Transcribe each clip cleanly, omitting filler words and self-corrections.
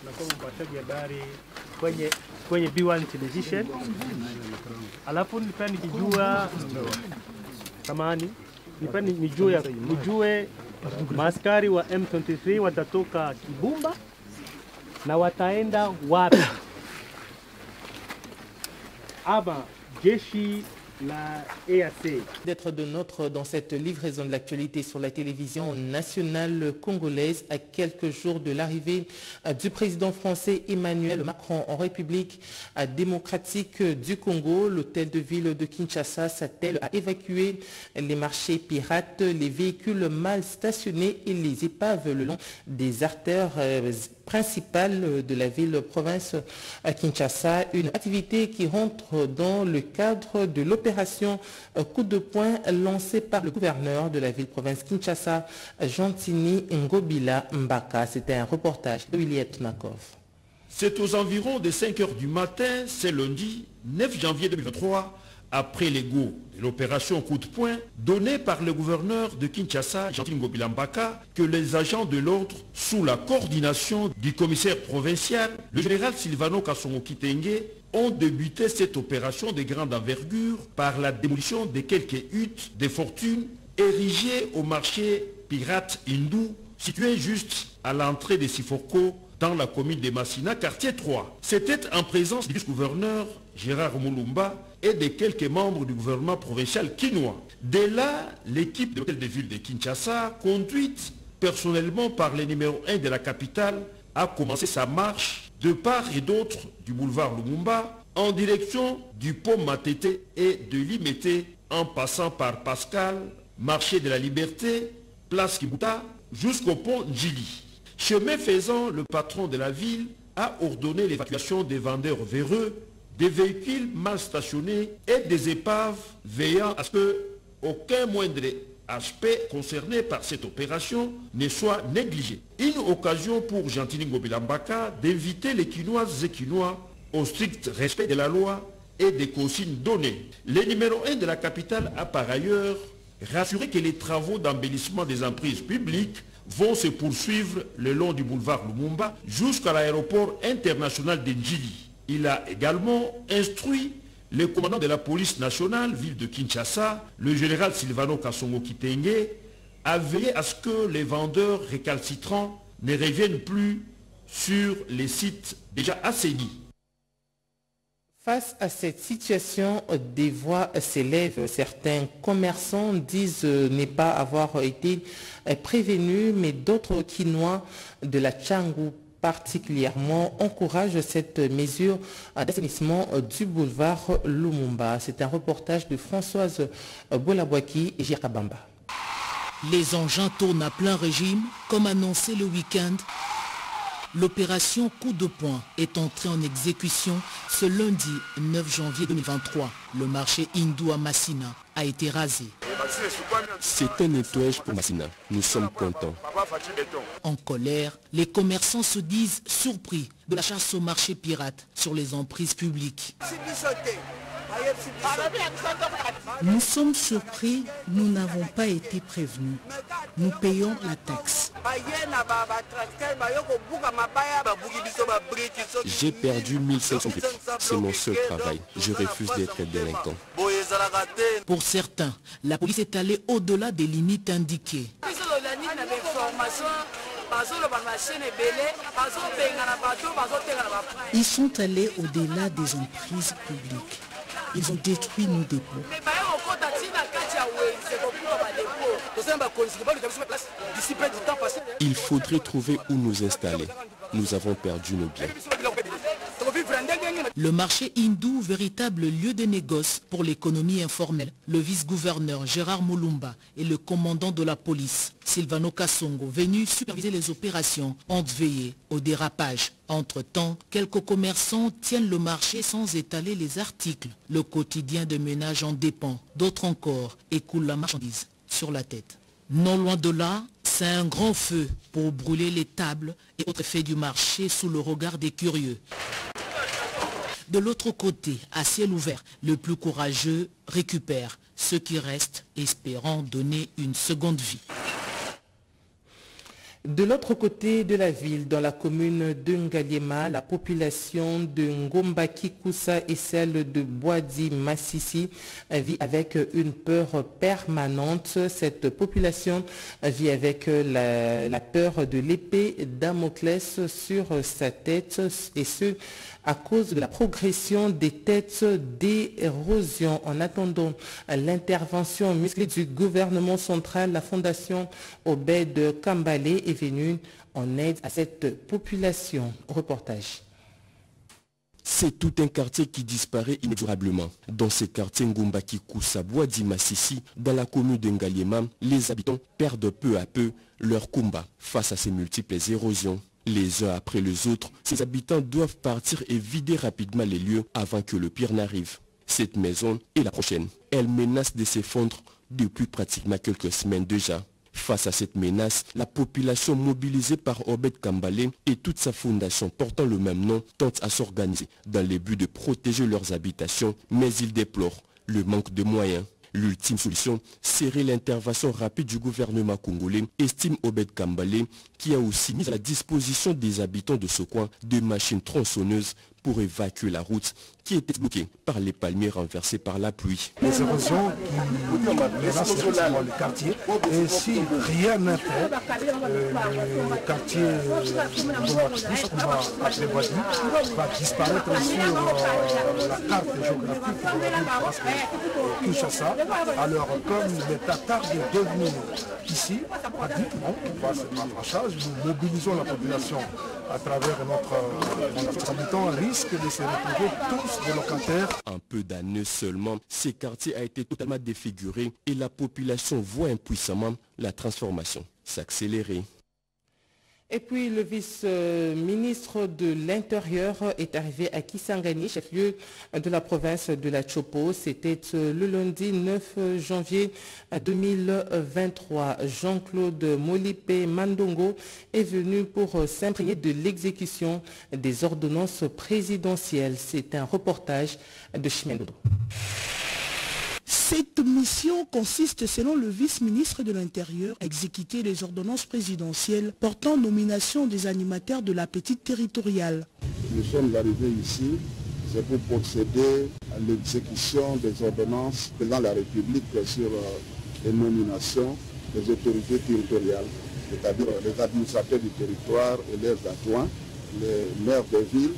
nakuwa mpashaji habari kwenye B1 television. Alafu nilipenda nikijua samani, nilipenda nijue maaskari wa M23 watatoka Kibumba na wataenda wapi? Ama jeshi la EAC. D'être de notre dans cette livraison de l'actualité sur la télévision nationale congolaise à quelques jours de l'arrivée du président français Emmanuel Macron en République démocratique du Congo. L'hôtel de ville de Kinshasa s'attelle à évacuer les marchés pirates, les véhicules mal stationnés et les épaves le long des artères principale de la ville-province à Kinshasa, une activité qui rentre dans le cadre de l'opération coup de poing lancée par le gouverneur de la ville-province Kinshasa, Jantini Ngobila Mbaka. C'était un reportage de Juliette Nakov. C'est aux environs de 5 h du matin, c'est lundi 9 janvier 2023, après les go de l'opération coup de poing donnée par le gouverneur de Kinshasa, Jantini Ngobila Mbaka, que les agents de l'ordre, sous la coordination du commissaire provincial, le général Silvano Kasongo Kitenge, ont débuté cette opération de grande envergure par la démolition de quelques huttes de fortune érigées au marché pirate hindou, situé juste à l'entrée de Sifoko, dans la commune de Massina, quartier 3. C'était en présence du vice-gouverneur Gérard Moulumba et de quelques membres du gouvernement provincial quinois. Dès là, l'équipe de l'hôtel de ville de Kinshasa, conduite personnellement par le numéro 1 de la capitale, a commencé sa marche de part et d'autre du boulevard Lumumba en direction du pont Matete et de Limete en passant par Pascal, marché de la Liberté, place Kibuta, jusqu'au pont Njili. Chemin faisant, le patron de la ville a ordonné l'évacuation des vendeurs véreux, des véhicules mal stationnés et des épaves, veillant à ce qu'aucun moindre aspect concerné par cette opération ne soit négligé. Une occasion pour Jantini Ngobila Mbaka d'inviter les Quinoises et Quinois au strict respect de la loi et des consignes données. Le numéro 1 de la capitale a par ailleurs rassuré que les travaux d'embellissement des emprises publiques vont se poursuivre le long du boulevard Lumumba jusqu'à l'aéroport international de Njili. Il a également instruit le commandant de la police nationale, ville de Kinshasa, le général Silvano Kasongo Kitenge, à veiller à ce que les vendeurs récalcitrants ne reviennent plus sur les sites déjà assainis. Face à cette situation, des voix s'élèvent. Certains commerçants disent ne pas avoir été prévenus, mais d'autres Quinois de la Tchangou particulièrement encouragent cette mesure d'assainissement du boulevard Lumumba. C'est un reportage de Françoise Bolabouaki et Jirabamba. Les engins tournent à plein régime, comme annoncé le week-end. L'opération coup de poing est entrée en exécution ce lundi 9 janvier 2023. Le marché hindou à Massina a été rasé. C'est un nettoyage pour Massina. Nous sommes contents. En colère, les commerçants se disent surpris de la chasse au marché pirate sur les emprises publiques. Nous sommes surpris, nous n'avons pas été prévenus. Nous payons la taxe. J'ai perdu 1500 briques. C'est mon seul travail. Je refuse d'être délinquant. Pour certains, la police est allée au-delà des limites indiquées. Ils sont allés au-delà des emprises publiques. Ils ont détruit nos dépôts. Il faudrait trouver où nous installer. Nous avons perdu nos biens. Le marché hindou, véritable lieu de négoce pour l'économie informelle. Le vice-gouverneur Gérard Moulumba et le commandant de la police, Silvano Kasongo, venus superviser les opérations, ont veillé au dérapage. Entre-temps, quelques commerçants tiennent le marché sans étaler les articles. Le quotidien de ménage en dépend. D'autres encore écoulent la marchandise sur la tête. Non loin de là, c'est un grand feu pour brûler les tables et autres faits du marché sous le regard des curieux. De l'autre côté, à ciel ouvert, le plus courageux récupère ce qui reste, espérant donner une seconde vie. De l'autre côté de la ville, dans la commune de Ngaliema, la population de Ngomba-Kikusa et celle de Boadi-Massissi vit avec une peur permanente. Cette population vit avec la peur de l'épée Damoclès sur sa tête, et ce à cause de la progression des têtes d'érosion. En attendant l'intervention musclée du gouvernement central, la fondation Obed Kambale est venue en aide à cette population. Reportage. C'est tout un quartier qui disparaît inexorablement. Dans ce quartier Ngomba-Kikusa, Boadi-Massissi, dans la commune de Ngaliema, les habitants perdent peu à peu leur kumba face à ces multiples érosions. Les uns après les autres, ces habitants doivent partir et vider rapidement les lieux avant que le pire n'arrive. Cette maison est la prochaine. Elle menace de s'effondrer depuis pratiquement quelques semaines déjà. Face à cette menace, la population mobilisée par Obed Kambale et toute sa fondation portant le même nom tente à s'organiser dans le but de protéger leurs habitations, mais ils déplorent le manque de moyens. L'ultime solution serait l'intervention rapide du gouvernement congolais, estime Obed Kambale, qui a aussi mis à la disposition des habitants de ce coin des machines tronçonneuses pour évacuer la route qui était bloquée par les palmiers renversés par la pluie. Les érosions qui menacent le quartier, et si rien n'est fait, le quartier de va disparaître sur la carte géographique de la ville Kinshasa. Alors comme l'État tarde de devenir ici, on dit on va se prendre en charge, nous mobilisons la population à travers notre habitants, risque de se retrouver tous des locataires. En peu d'années seulement, ce quartier a été totalement défiguré et la population voit impuissamment la transformation s'accélérer. Et puis le vice-ministre de l'Intérieur est arrivé à Kisangani, chef-lieu de la province de la Chopo. C'était le lundi 9 janvier 2023. Jean-Claude Molipe Mandongo est venu pour s'imprégner de l'exécution des ordonnances présidentielles. C'est un reportage de Chimendodo. Cette mission consiste, selon le vice-ministre de l'Intérieur, à exécuter les ordonnances présidentielles portant nomination des animateurs de la petite territoriale. Nous sommes arrivés ici, c'est pour procéder à l'exécution des ordonnances faisant la République sur les nominations des autorités territoriales, c'est-à-dire les administrateurs du territoire et leurs adjoints, les maires des villes,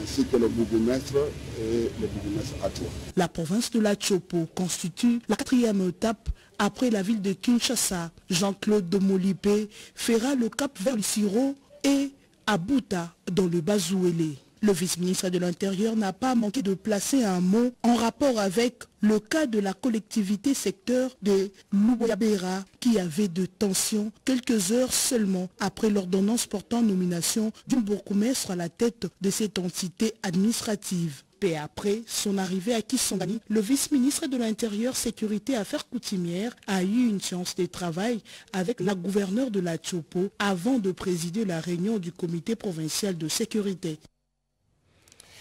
ainsi que le bourgmestre et le bourgmestre adjoint. La province de la Chopo constitue la 4e étape après la ville de Kinshasa. Jean-Claude Molipe fera le cap vers le Siro et Abuta dans le Bazouélé. Le vice-ministre de l'Intérieur n'a pas manqué de placer un mot en rapport avec le cas de la collectivité secteur de Louboyabera qui avait de tensions quelques heures seulement après l'ordonnance portant nomination d'un bourgmestre à la tête de cette entité administrative. Peu après son arrivée à Kisangani, le vice-ministre de l'Intérieur, Sécurité et Affaires coutumières a eu une séance de travail avec la gouverneure de la Chopo avant de présider la réunion du comité provincial de sécurité.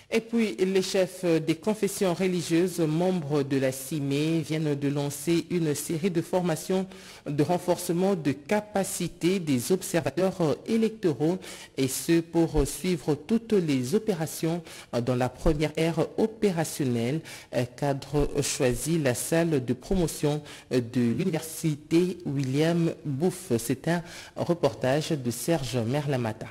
Et puis, les chefs des confessions religieuses, membres de la CIME, viennent de lancer une série de formations de renforcement de capacité des observateurs électoraux, et ce pour suivre toutes les opérations dans la première ère opérationnelle. Cadre choisi, la salle de promotion de l'université William Bouff. C'est un reportage de Serge Merlamata.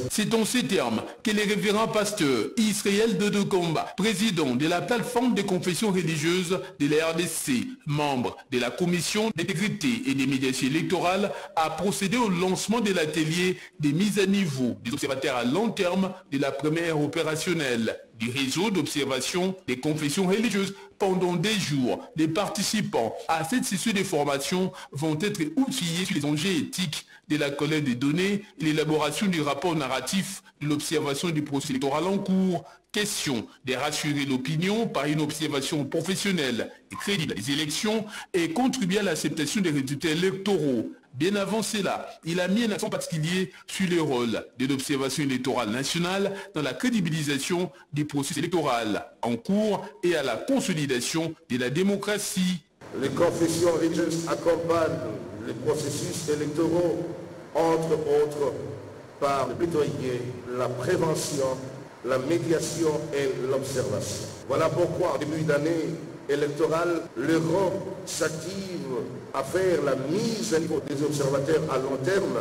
C'est en ces termes que le révérend pasteur Israël Dodo-Komba, président de la plateforme des confessions religieuses de la RDC, membre de la commission d'intégrité et des médiations électorales, a procédé au lancement de l'atelier des mises à niveau des observateurs à long terme de la première opérationnelle du réseau d'observation des confessions religieuses. Pendant des jours, les participants à cette session de formation vont être outillés sur les enjeux éthiques de la collecte des données et l'élaboration du rapport narratif de l'observation du processus électoral en cours. Question de rassurer l'opinion par une observation professionnelle et crédible des élections et contribuer à l'acceptation des résultats électoraux. Bien avant cela, il a mis un accent particulier sur le rôle de l'observation électorale nationale dans la crédibilisation du processus électoral en cours et à la consolidation de la démocratie. Les confessions religieuses accompagnent les processus électoraux, entre autres par le plaidoyer, la prévention, la médiation et l'observation. Voilà pourquoi, en début d'année électorale, l'Europe s'active à faire la mise à niveau des observateurs à long terme,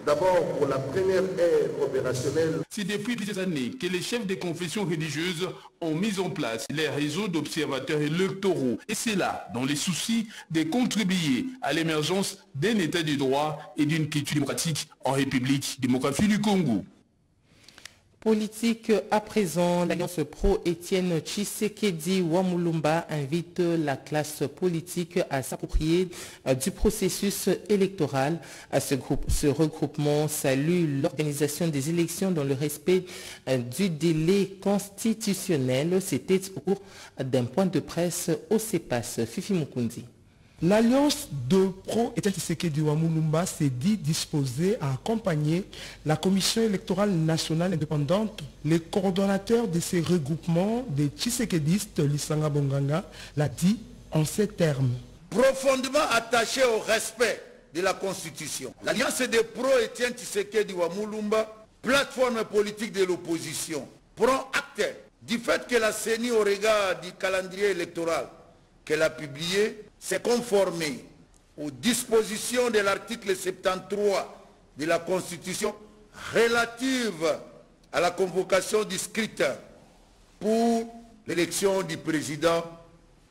d'abord pour la première ère opérationnelle. C'est depuis plusieurs années que les chefs des confessions religieuses ont mis en place les réseaux d'observateurs électoraux. Et c'est là, dans les soucis de contribuer à l'émergence d'un état de droit et d'une culture démocratique en République démocratique du Congo. Politique à présent, l'Alliance pro-Étienne Tshisekedi Wamulumba invite la classe politique à s'approprier du processus électoral. Ce regroupement salue l'organisation des élections dans le respect du délai constitutionnel. C'était au cours d'un point de presse au CEPAS. Fifi Mukundi. L'Alliance de pro-Étienne Tshisekedi Wamulumba s'est dit disposée à accompagner la Commission électorale nationale indépendante. Les coordonnateurs de ces regroupements des Tshisekedistes, Lisanga Bonganga, l'a dit en ces termes. Profondément attaché au respect de la Constitution, l'Alliance de pro-Étienne Tshisekedi Wamulumba, plateforme politique de l'opposition, prend acte du fait que la CENI, au regard du calendrier électoral qu'elle a publié, s'est conformé aux dispositions de l'article 73 de la Constitution relative à la convocation du scrutin pour l'élection du président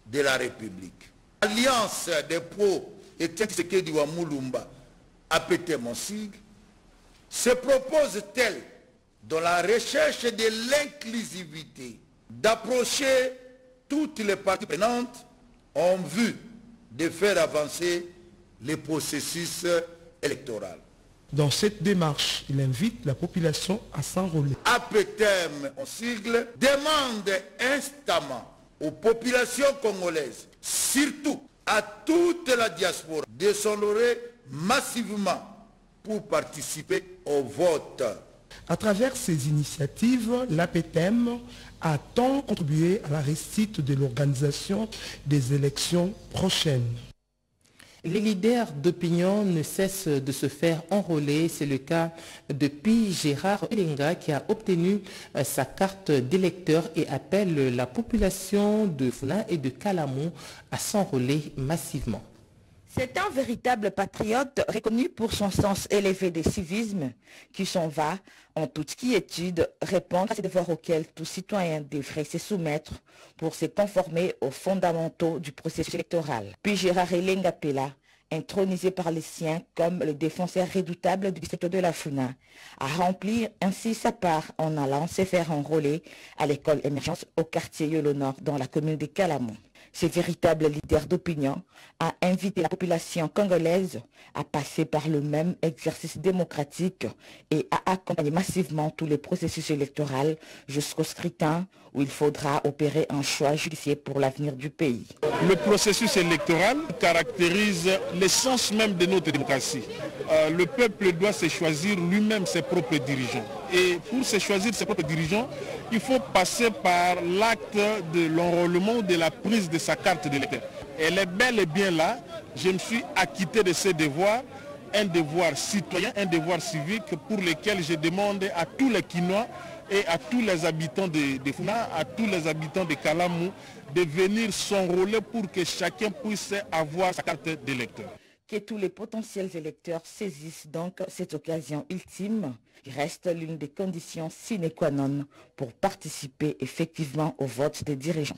de la République. L'Alliance des pro-Étienne Tshisekedi Wamulumba, APT mon sigle, se propose-t-elle dans la recherche de l'inclusivité d'approcher toutes les parties prenantes en vue de faire avancer les processus électoraux. Dans cette démarche, il invite la population à s'enrôler. APTM en sigle demande instamment aux populations congolaises, surtout à toute la diaspora, de s'enrôler massivement pour participer au vote. À travers ces initiatives, l'APTM a tant contribué à la réussite de l'organisation des élections prochaines. Les leaders d'opinion ne cessent de se faire enrôler. C'est le cas depuis Gérard Elenga qui a obtenu sa carte d'électeur et appelle la population de Funa et de Kalamou à s'enrôler massivement. C'est un véritable patriote reconnu pour son sens élevé de civisme qui s'en va, en toute quiétude, répondre à ces devoirs auxquels tout citoyen devrait se soumettre pour se conformer aux fondamentaux du processus électoral. Puis Gérard Elenga Pela, intronisé par les siens comme le défenseur redoutable du district de la Funa, a rempli ainsi sa part en allant se faire enrôler à l'école Émergence au quartier Yolo Nord dans la commune de Kalamou. Ce véritable leader d'opinion a invité la population congolaise à passer par le même exercice démocratique et à accompagner massivement tous les processus électoraux jusqu'au scrutin où il faudra opérer un choix judiciaire pour l'avenir du pays. Le processus électoral caractérise l'essence même de notre démocratie. Le peuple doit se choisir lui-même ses propres dirigeants. Et pour se choisir ses propres dirigeants, il faut passer par l'acte de l'enrôlement, de la prise de sa carte d'électeur. Elle est bel et bien là. Je me suis acquitté de ce devoir, un devoir citoyen, un devoir civique pour lequel je demande à tous les Kinois et à tous les habitants de Funa, à tous les habitants de Kalamou, de venir s'enrôler pour que chacun puisse avoir sa carte d'électeur. Que tous les potentiels électeurs saisissent donc cette occasion ultime, qui reste l'une des conditions sine qua non pour participer effectivement au vote des dirigeants.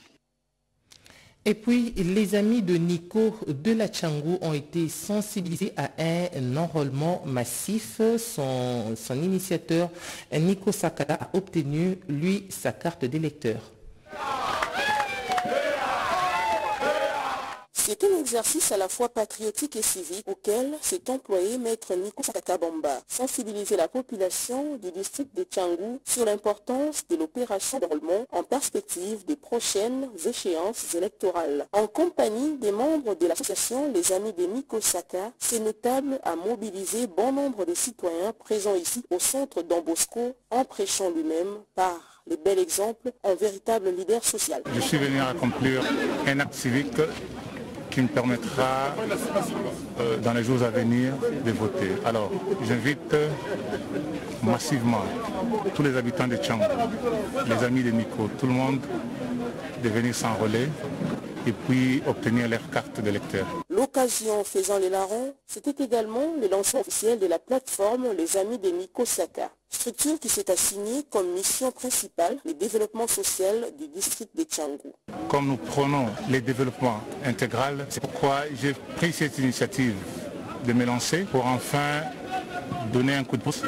Et puis, les amis de Nico de la Tchangou ont été sensibilisés à un enrôlement massif. Son initiateur, Nico Sakala, a obtenu, lui, sa carte d'électeur. C'est un exercice à la fois patriotique et civique auquel s'est employé maître Nico Sakabamba. Sensibiliser la population du district de Tchangou sur l'importance de l'opération d'enrôlement en perspective des prochaines échéances électorales. En compagnie des membres de l'association Les Amis de Nico Saka, ce notable a mobilisé bon nombre de citoyens présents ici au centre d'Ambosco en prêchant lui-même par le bel exemple, un véritable leader social. Je suis venu accomplir un acte civique qui me permettra dans les jours à venir de voter. Alors, j'invite massivement tous les habitants de Tchangou, les amis de Miko, tout le monde de venir s'enrôler et puis obtenir leur carte d'électeur. L'occasion faisant les larrons, c'était également le lancement officiel de la plateforme Les Amis de Miko Saka, structure qui s'est assignée comme mission principale le développement social du district de Tchangou. Comme nous prenons le développement intégral, c'est pourquoi j'ai pris cette initiative de me lancer pour enfin donner un coup de pouce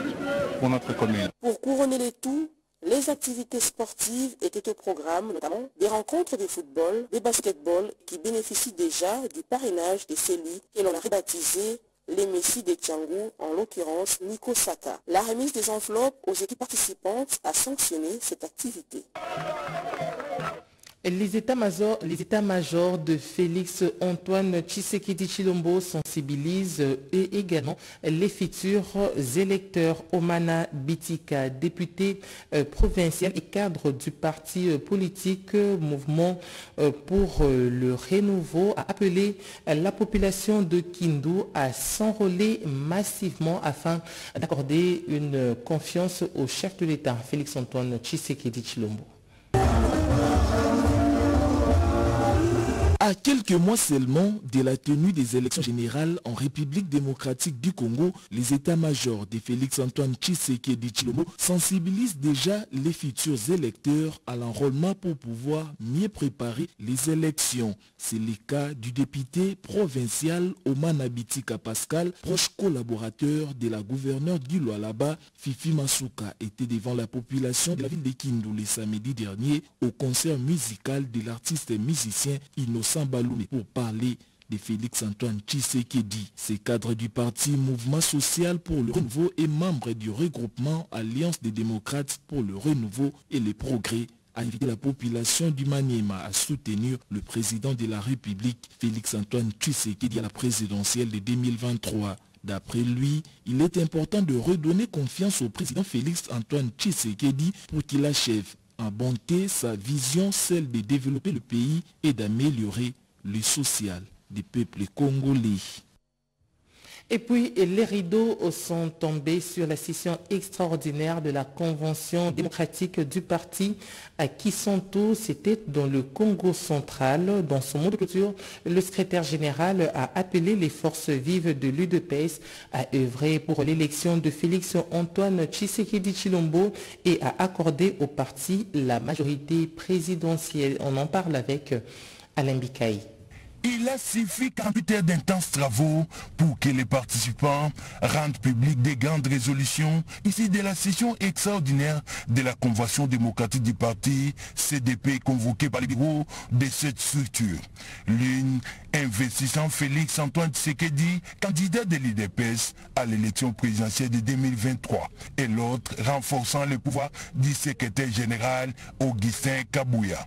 pour notre commune. Pour couronner le tout, les activités sportives étaient au programme, notamment des rencontres de football, de basketball qui bénéficient déjà du parrainage de celui que l'on a rebaptisé les Messies de Tchangou, en l'occurrence Miko Saka. La remise des enveloppes aux équipes participantes a sanctionné cette activité. Les états-majors de Félix Antoine Tshisekedi Tshilombo sensibilisent et également les futurs électeurs. Omana Bitika, député provincial et cadre du parti politique Mouvement pour le Renouveau, a appelé la population de Kindu à s'enrôler massivement afin d'accorder une confiance au chef de l'État, Félix Antoine Tshisekedi Tshilombo. À quelques mois seulement de la tenue des élections générales en République démocratique du Congo, les états-majors de Félix-Antoine Tshisekedi Tshilombo sensibilisent déjà les futurs électeurs à l'enrôlement pour pouvoir mieux préparer les élections. C'est le cas du député provincial Omana Bitika Pascal, proche collaborateur de la gouverneure du Lualaba, Fifi Masuka, était devant la population de la ville de Kindu le samedi dernier au concert musical de l'artiste musicien Innocent Baloumé pour parler de Félix-Antoine Tshisekedi. Ces cadres du parti Mouvement social pour le renouveau et membres du regroupement Alliance des démocrates pour le renouveau et le progrès a invité la population du Maniema à soutenir le président de la République, Félix-Antoine Tshisekedi, à la présidentielle de 2023. D'après lui, il est important de redonner confiance au président Félix-Antoine Tshisekedi pour qu'il achève en bonté sa vision, celle de développer le pays et d'améliorer le social des peuples congolais. Et puis, les rideaux sont tombés sur la session extraordinaire de la Convention démocratique du parti à Kisonto. C'était dans le Congo central. Dans son mot de clôture, le secrétaire général a appelé les forces vives de l'UDPS à œuvrer pour l'élection de Félix-Antoine Tshisekedi Tshilombo et à accorder au parti la majorité présidentielle. On en parle avec Alain Bikaï. Il a suffi 48 heures d'intenses travaux pour que les participants rendent public des grandes résolutions ici de la session extraordinaire de la Convention démocratique du parti CDP convoquée par les bureaux de cette structure. L'une investissant Félix-Antoine Tshisekedi, candidat de l'UDPS à l'élection présidentielle de 2023, et l'autre renforçant le pouvoir du secrétaire général Augustin Kabouya.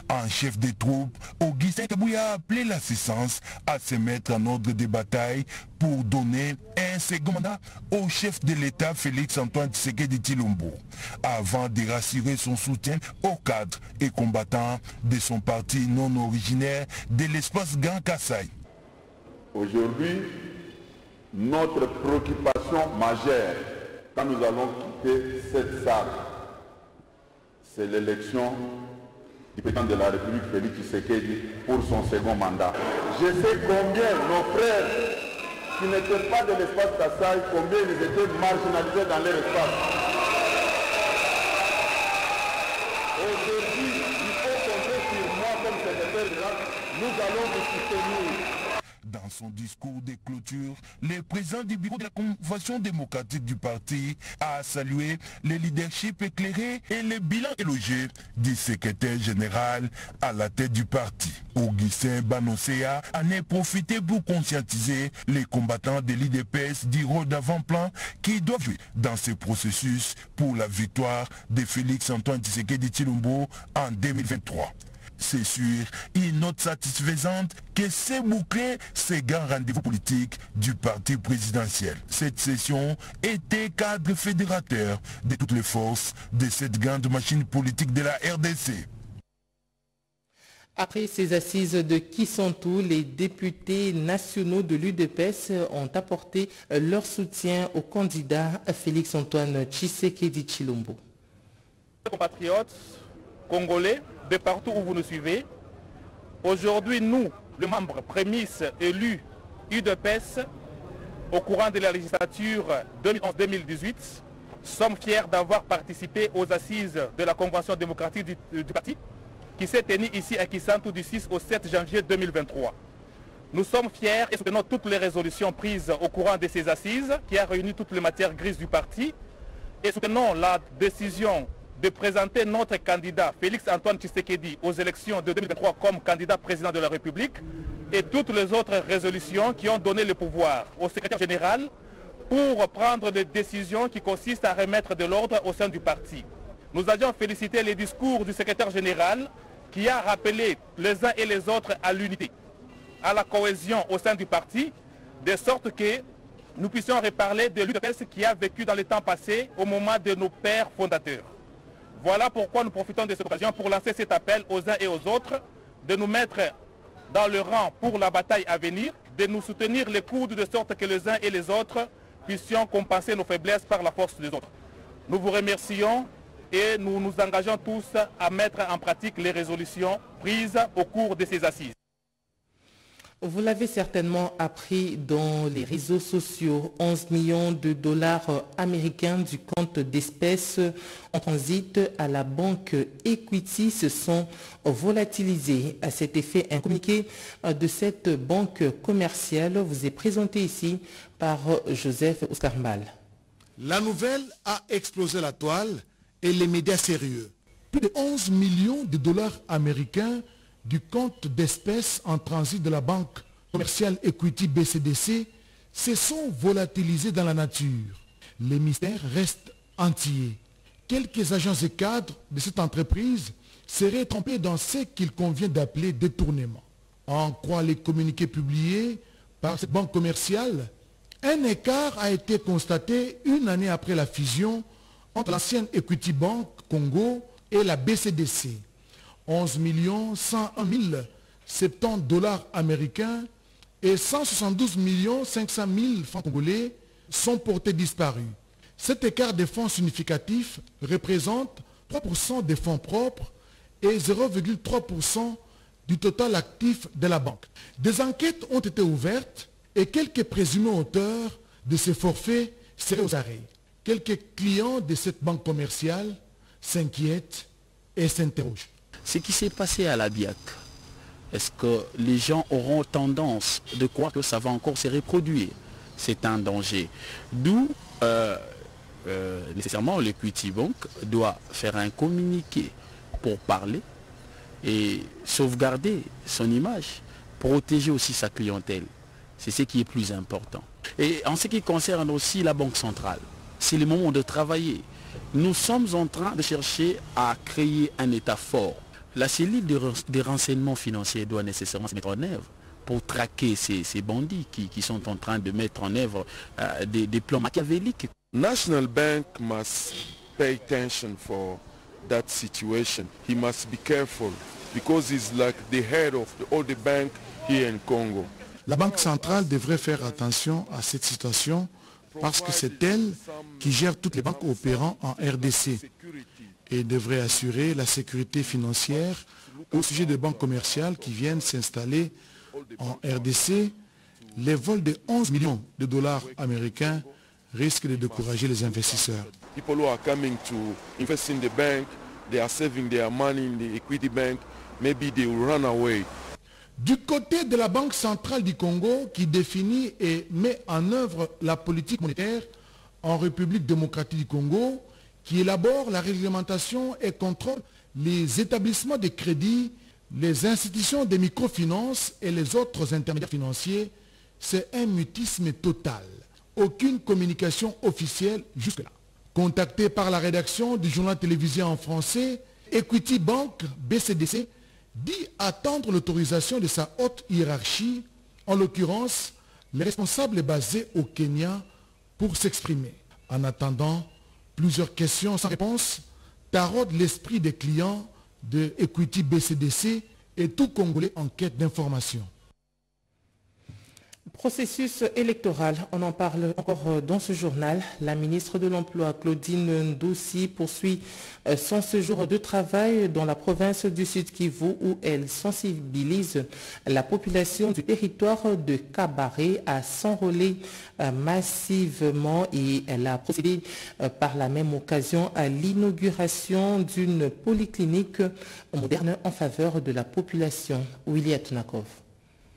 En chef des troupes, Augustin Kabouya a appelé l'assistance à se mettre en ordre de bataille pour donner un second mandat au chef de l'État Félix-Antoine Tshisekedi Tshilombo, avant de rassurer son soutien aux cadres et combattants de son parti non originaire de l'espace Grand Kassai. Aujourd'hui, notre préoccupation majeure quand nous allons quitter cette salle, c'est l'élection du président de la République, Félix Tshisekedi, pour son second mandat. Je sais combien nos frères qui n'étaient pas de l'espace Kassai, combien ils étaient marginalisés dans leur espace. Aujourd'hui, il faut compter sur moi comme secrétaire général, nous allons vous soutenir. Dans son discours de clôture, le président du bureau de la Convention démocratique du parti a salué le leadership éclairé et le bilan élogieux du secrétaire général à la tête du parti. Augustin Banosea en a profité pour conscientiser les combattants de l'UDPS du rôle d'avant-plan qui doivent jouer dans ce processus pour la victoire de Félix-Antoine Tshisekedi Tshilombo en 2023. C'est sûr, une note satisfaisante que c'est bouclé ces grands rendez-vous politiques du parti présidentiel. Cette session était cadre fédérateur de toutes les forces de cette grande machine politique de la RDC. Après ces assises de Kissantou, les députés nationaux de l'UDPS ont apporté leur soutien au candidat Félix-Antoine Tshisekedi Tshilombo. Compatriotes congolais, de partout où vous nous suivez, aujourd'hui nous, les membres prémices élus UDPS, au courant de la législature 2011-2018, sommes fiers d'avoir participé aux assises de la Convention démocratique du parti qui s'est tenue ici à Kissantou du 6 au 7 janvier 2023. Nous sommes fiers et soutenons toutes les résolutions prises au courant de ces assises qui a réuni toutes les matières grises du parti et soutenons la décision de présenter notre candidat Félix-Antoine Tshisekedi aux élections de 2023 comme candidat président de la République et toutes les autres résolutions qui ont donné le pouvoir au secrétaire général pour prendre des décisions qui consistent à remettre de l'ordre au sein du parti. Nous avions félicité les discours du secrétaire général qui a rappelé les uns et les autres à l'unité, à la cohésion au sein du parti, de sorte que nous puissions reparler de l'UDPS qui a vécu dans les temps passés au moment de nos pères fondateurs. Voilà pourquoi nous profitons de cette occasion pour lancer cet appel aux uns et aux autres de nous mettre dans le rang pour la bataille à venir, de nous soutenir les coudes de sorte que les uns et les autres puissions compenser nos faiblesses par la force des autres. Nous vous remercions et nous nous engageons tous à mettre en pratique les résolutions prises au cours de ces assises. Vous l'avez certainement appris dans les réseaux sociaux. 11 millions de dollars américains du compte d'espèces en transit à la banque Equity se sont volatilisés. À cet effet, un communiqué de cette banque commerciale vous est présenté ici par Joseph Oscarmal. La nouvelle a explosé la toile et les médias sérieux. Plus de 11 millions de dollars américains du compte d'espèces en transit de la banque commerciale Equity BCDC se sont volatilisés dans la nature. Les mystères restent entiers. Quelques agents et cadres de cette entreprise seraient trempés dans ce qu'il convient d'appeler détournement. En croit les communiqués publiés par cette banque commerciale, un écart a été constaté une année après la fusion entre l'ancienne Equity Bank Congo et la BCDC. 11 101 070 dollars américains et 172 500 000 francs congolais sont portés disparus. Cet écart de fonds significatif représente 3% des fonds propres et 0,3% du total actif de la banque. Des enquêtes ont été ouvertes et quelques présumés auteurs de ces forfaits seraient aux arrêts. Quelques clients de cette banque commerciale s'inquiètent et s'interrogent. Ce qui s'est passé à la BIAC, est-ce que les gens auront tendance de croire que ça va encore se reproduire? C'est un danger. D'où, nécessairement, l'Equity Bank doit faire un communiqué pour parler et sauvegarder son image, protéger aussi sa clientèle. C'est ce qui est plus important. Et en ce qui concerne aussi la Banque centrale, c'est le moment de travailler. Nous sommes en train de chercher à créer un État fort. La cellule de renseignement financier doit nécessairement se mettre en œuvre pour traquer ces bandits qui sont en train de mettre en œuvre des plans machiavéliques. National Bank must pay attention for that situation. He must be careful because he's like the head of all the bank here in Congo. La Banque centrale devrait faire attention à cette situation parce que c'est elle qui gère toutes les banques opérant en RDC et devrait assurer la sécurité financière au sujet des banques commerciales qui viennent s'installer en RDC. Les vols de 11 millions de dollars américains risquent de décourager les investisseurs. People who are coming to invest in the bank, they are saving their money in the Equity Bank, maybe they will run away. Du côté de la Banque centrale du Congo qui définit et met en œuvre la politique monétaire en République démocratique du Congo, qui élabore la réglementation et contrôle les établissements de crédit, les institutions de microfinance et les autres intermédiaires financiers, c'est un mutisme total. Aucune communication officielle jusque-là. Contacté par la rédaction du journal télévisé en français, Equity Bank BCDC dit attendre l'autorisation de sa haute hiérarchie, en l'occurrence les responsables basés au Kenya, pour s'exprimer. En attendant, plusieurs questions sans réponse taraudent l'esprit des clients de Equity BCDC et tout Congolais en quête d'information. Processus électoral, on en parle encore dans ce journal. La ministre de l'Emploi, Claudine Ndoussi, poursuit son séjour de travail dans la province du Sud Kivu où elle sensibilise la population du territoire de Kabaré à s'enrôler massivement et elle a procédé par la même occasion à l'inauguration d'une polyclinique moderne en faveur de la population. Willy Atunakov.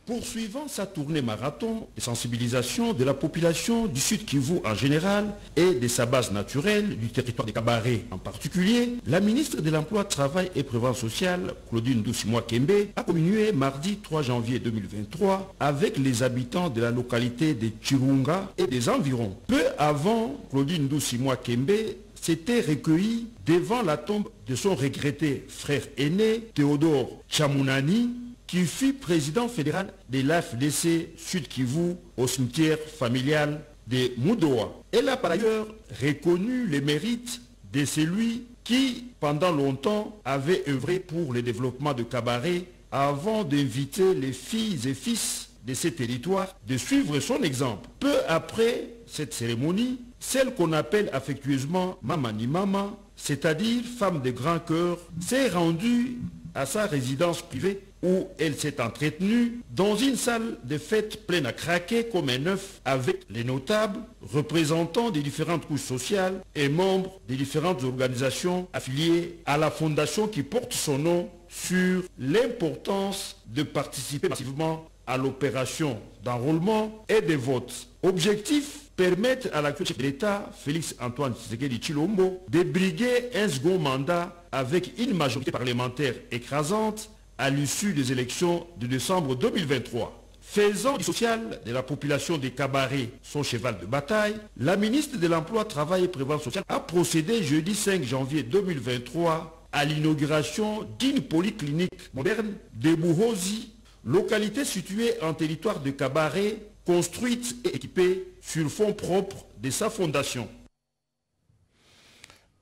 Poursuivant sa tournée marathon de sensibilisation de la population du Sud Kivu en général et de sa base naturelle, du territoire de Kabaré en particulier, la ministre de l'Emploi, Travail et Prévoyance sociale, Claudine Ndoussi Mwakembe, a communié mardi 3 janvier 2023 avec les habitants de la localité de Chirunga et des environs. Peu avant, Claudine Ndoussi Mwakembe s'était recueilli devant la tombe de son regretté frère aîné, Théodore Chamunani, qui fut président fédéral de l'AFDC Sud Kivu au cimetière familial de Moudoa. Elle a par ailleurs reconnu les mérites de celui qui, pendant longtemps, avait œuvré pour le développement de Kabaré avant d'inviter les filles et fils de ces territoires de suivre son exemple. Peu après cette cérémonie, celle qu'on appelle affectueusement Mamani Mama, c'est-à-dire femme de grand cœur, s'est rendue à sa résidence privée où elle s'est entretenue dans une salle de fête pleine à craquer comme un œuf avec les notables, représentants des différentes couches sociales et membres des différentes organisations affiliées à la fondation qui porte son nom sur l'importance de participer massivement à l'opération d'enrôlement et de vote. Objectif, permettre à l'actuel chef de l'État, Félix Antoine Tshisekedi Tshilombo, de briguer un second mandat avec une majorité parlementaire écrasante à l'issue des élections de décembre 2023. Faisant du social de la population des Kabaré son cheval de bataille, la ministre de l'Emploi, Travail et Prévoyance sociale a procédé jeudi 5 janvier 2023 à l'inauguration d'une polyclinique moderne de Bouhozi, localité située en territoire de Kabaré, construite et équipée sur fonds propres de sa fondation.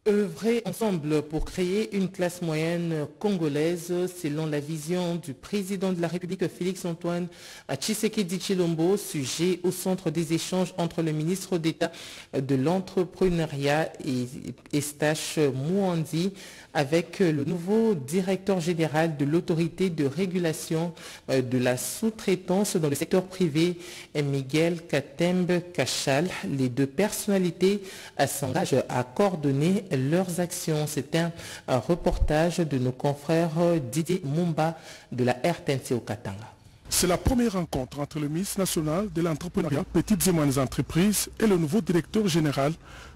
Œuvrer ensemble pour créer une classe moyenne congolaise, selon la vision du président de la République Félix-Antoine Tshisekedi Tshilombo, sujet au centre des échanges entre le ministre d'État de l'entrepreneuriat et Eustache Mouandi avec le nouveau directeur général de l'autorité de régulation de la sous-traitance dans le secteur privé, Miguel Katembe Kachal. Les deux personnalités s'engagent à coordonner leurs actions. C'est un reportage de nos confrères Didier Mumba de la RTNC au Katanga. C'est la première rencontre entre le ministre national de l'entrepreneuriat, petites et moyennes entreprises et le nouveau directeur général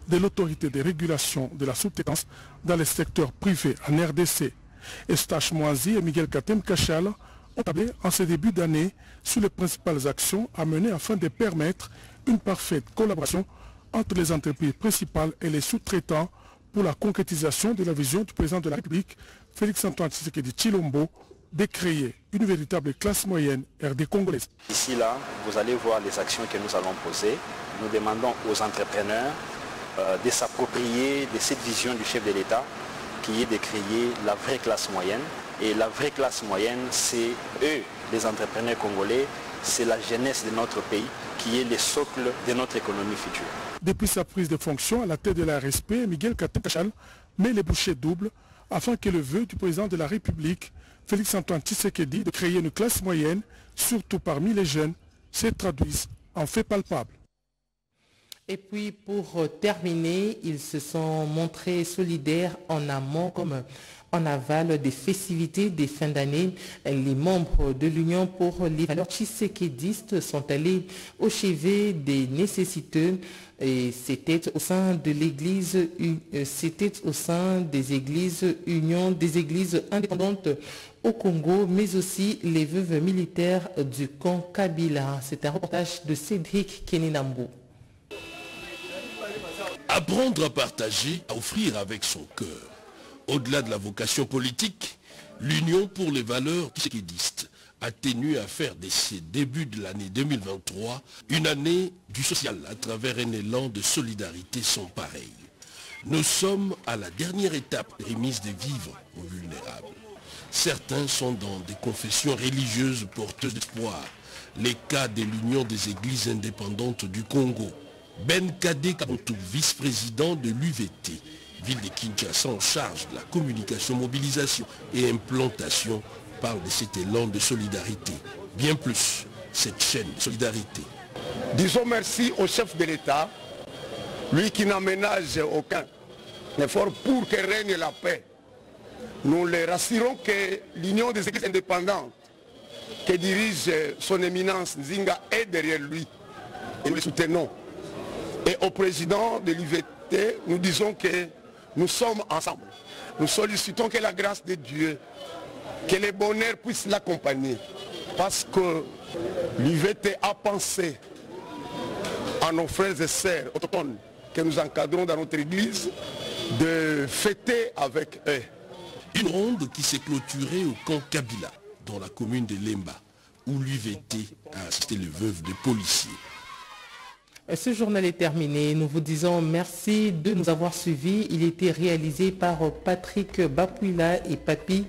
de l'autorité de régulation de la sous-traitance dans le secteur privé en RDC. Eustache Mouandi et Miguel Katembe Kachal ont tablé en ce début d'année sur les principales actions à mener afin de permettre une parfaite collaboration entre les entreprises principales et les sous-traitants pour la concrétisation de la vision du président de la République, Félix-Antoine Tshisekedi Tshilombo, de créer une véritable classe moyenne RD congolaise. Ici, là, vous allez voir les actions que nous allons poser. Nous demandons aux entrepreneurs de s'approprier de cette vision du chef de l'État qui est de créer la vraie classe moyenne. Et la vraie classe moyenne, c'est eux, les entrepreneurs congolais, c'est la jeunesse de notre pays qui est le socle de notre économie future. Depuis sa prise de fonction à la tête de la RSP, Miguel Katembe Kachal met les bouchées doubles afin que le vœu du président de la République, Félix-Antoine Tshisekedi, de créer une classe moyenne, surtout parmi les jeunes, se traduise en faits palpables. Et puis pour terminer, ils se sont montrés solidaires en amont comme en aval des festivités des fins d'année. Les membres de l'Union pour les valeurs tshisekédistes sont allés au chevet des nécessiteux et c'était au sein de l'église, des églises Union des églises indépendantes au Congo, mais aussi les veuves militaires du camp Kabila. C'est un reportage de Cédric Keninambo. Apprendre à partager, à offrir avec son cœur. Au-delà de la vocation politique, l'Union pour les valeurs tshisékédistes a tenu à faire de ce début de l'année 2023 une année du social à travers un élan de solidarité sans pareil. Nous sommes à la dernière étape de remise des vivres aux vulnérables. Certains sont dans des confessions religieuses porteuses d'espoir. Les cas de l'Union des Églises indépendantes du Congo. Ben Kade Kabantou, vice-président de l'UVT, ville de Kinshasa en charge de la communication, mobilisation et implantation, parle de cet élan de solidarité. Bien plus, cette chaîne de solidarité. Disons merci au chef de l'État, lui qui n'aménage aucun effort pour que règne la paix. Nous les rassurons que l'Union des Églises indépendantes que dirige son éminence Nzinga est derrière lui. Et nous le soutenons. Et au président de l'UVT, nous disons que nous sommes ensemble. Nous sollicitons que la grâce de Dieu, que le bonheur puisse l'accompagner. Parce que l'UVT a pensé à nos frères et sœurs autochtones que nous encadrons dans notre église de fêter avec eux. Une ronde qui s'est clôturée au camp Kabila, dans la commune de Lemba, où l'UVT a assisté le veuve de policiers. Ce journal est terminé. Nous vous disons merci de nous avoir suivis. Il était réalisé par Patrick Bapouila et Papi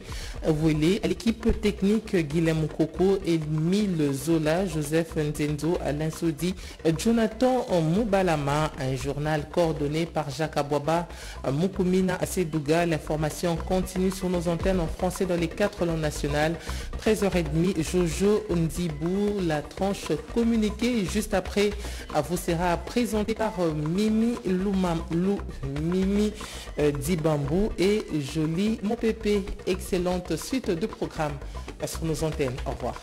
Wele. À l'équipe technique, Guilhem Koko, Emile Zola, Joseph Nzenzo, Alain Sodi, Jonathan Moubalama. Un journal coordonné par Jacques Abouaba, Moukoumina Assedouga. L'information continue sur nos antennes en français dans les 4 langues nationales. 13h30, Jojo Nzibou, la tranche communiquée. Juste après, vous sera présenté par Mimi Dibambou et Jolie Mopépé. Excellente suite de programmes sur nos antennes. Au revoir.